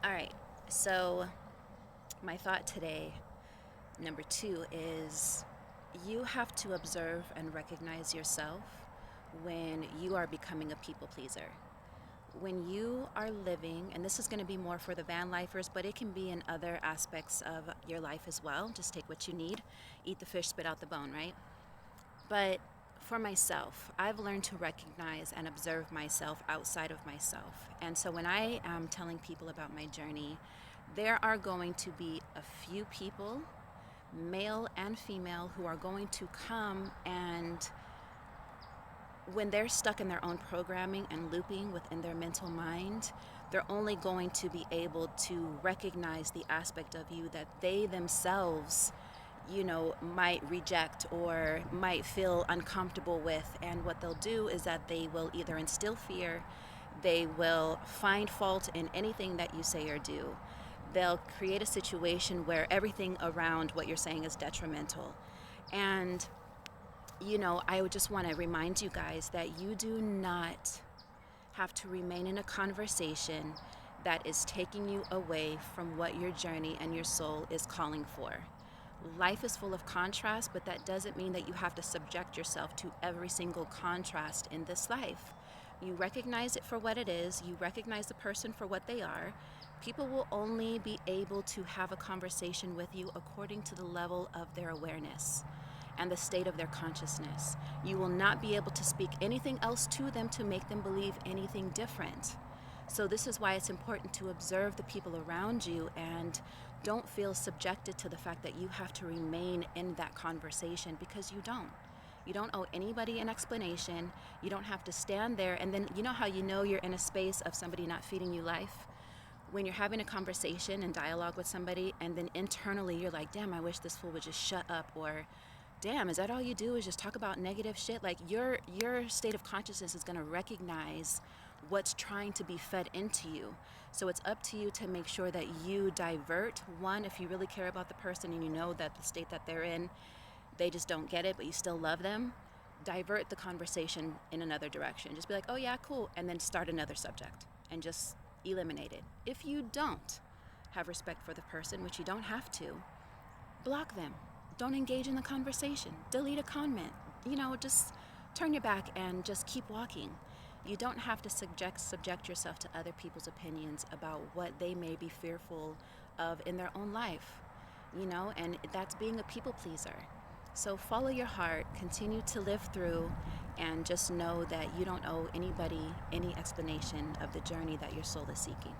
All right. So, my thought today, number two, is you have to observe and recognize yourself when you are becoming a people pleaser. When you are living, and this is going to be more for the van lifers, but it can be in other aspects of your life as well. Just take what you need, eat the fish, spit out the bone, right? But for myself, I've learned to recognize and observe myself outside of myself. And so when I am telling people about my journey, there are going to be a few people, male and female, who are going to come, and when they're stuck in their own programming and looping within their mental mind, they're only going to be able to recognize the aspect of you that they themselves, might reject or might feel uncomfortable with. And what they'll do is that they will either instill fear, they will find fault in anything that you say or do. They'll create a situation where everything around what you're saying is detrimental. And I would just want to remind you guys that you do not have to remain in a conversation that is taking you away from what your journey and your soul is calling for. Life is full of contrast, but that doesn't mean that you have to subject yourself to every single contrast in this life. You recognize it for what it is, you recognize the person for what they are. People will only be able to have a conversation with you according to the level of their awareness and the state of their consciousness. You will not be able to speak anything else to them to make them believe anything different. So this is why it's important to observe the people around you and don't feel subjected to the fact that you have to remain in that conversation, because you don't. You don't owe anybody an explanation. You don't have to stand there and then, you know how you know you're in a space of somebody not feeding you life? When you're having a conversation and dialogue with somebody and then internally you're like, damn, I wish this fool would just shut up, or damn, is that all you do is just talk about negative shit? Like your state of consciousness is going to recognize what's trying to be fed into you. So it's up to you to make sure that you divert. One, if you really care about the person and you know that the state that they're in, they just don't get it, but you still love them, divert the conversation in another direction. Just be like, oh yeah, cool, and then start another subject and just eliminate it. If you don't have respect for the person, which you don't have to, block them. Don't engage in the conversation. Delete a comment. Just turn your back and just keep walking. You don't have to subject yourself to other people's opinions about what they may be fearful of in their own life, and that's being a people pleaser. So follow your heart, continue to live through, and just know that you don't owe anybody any explanation of the journey that your soul is seeking.